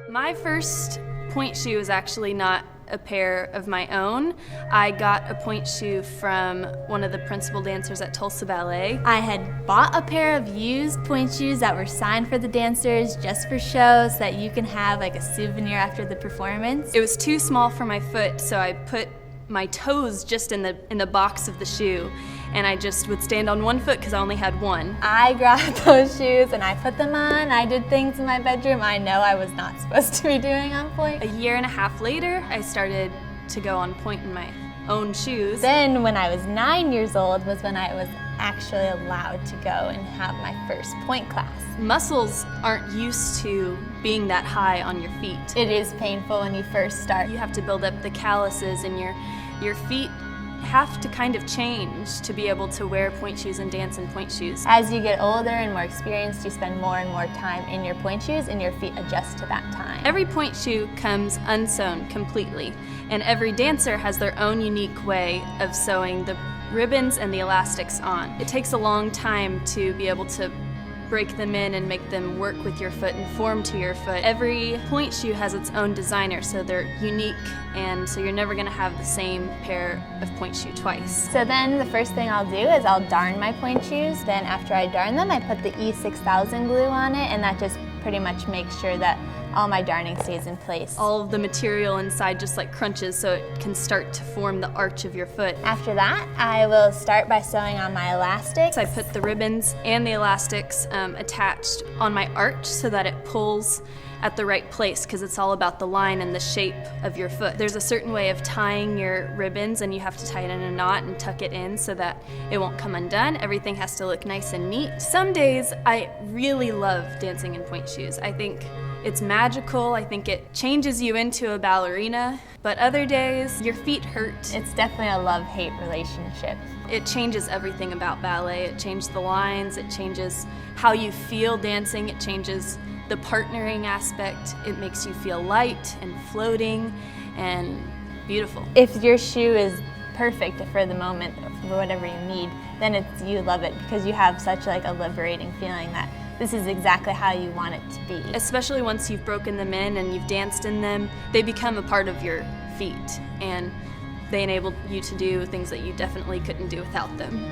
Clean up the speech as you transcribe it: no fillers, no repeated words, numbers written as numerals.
My first pointe shoe was actually not a pair of my own. I got a pointe shoe from one of the principal dancers at Tulsa Ballet. I had bought a pair of used pointe shoes that were signed for the dancers just for show so that you can have like a souvenir after the performance. It was too small for my foot, so I put my toes just in the box of the shoe, and I just would stand on one foot because I only had one. I grabbed those shoes and I put them on. I did things in my bedroom I know I was not supposed to be doing on pointe. A year and a half later, I started to go on pointe in my own shoes. Then when I was 9 years old was when I was actually allowed to go and have my first pointe class. Muscles aren't used to being that high on your feet. It is painful when you first start. You have to build up the calluses, and your feet have to kind of change to be able to wear pointe shoes and dance in pointe shoes. As you get older and more experienced, you spend more and more time in your pointe shoes and your feet adjust to that time. Every pointe shoe comes unsewn completely, and every dancer has their own unique way of sewing the ribbons and the elastics on. It takes a long time to be able to break them in and make them work with your foot and form to your foot. Every pointe shoe has its own designer, so they're unique, and so you're never gonna have the same pair of pointe shoe twice. So then the first thing I'll do is I'll darn my pointe shoes. Then after I darn them, I put the E6000 glue on it, and that just pretty much makes sure that all my darning stays in place. All of the material inside just like crunches so it can start to form the arch of your foot. After that, I will start by sewing on my elastics. I put the ribbons and the elastics attached on my arch so that it pulls at the right place, because it's all about the line and the shape of your foot. There's a certain way of tying your ribbons, and you have to tie it in a knot and tuck it in so that it won't come undone. Everything has to look nice and neat. Some days I really love dancing in pointe shoes. I think it's magical. I think it changes you into a ballerina. But other days, your feet hurt. It's definitely a love-hate relationship. It changes everything about ballet. It changes the lines. It changes how you feel dancing. It changes the partnering aspect. It makes you feel light and floating and beautiful. If your shoe is perfect for the moment, for whatever you need, then you love it because you have such like a liberating feeling that this is exactly how you want it to be. Especially once you've broken them in and you've danced in them, they become a part of your feet, and they enable you to do things that you definitely couldn't do without them.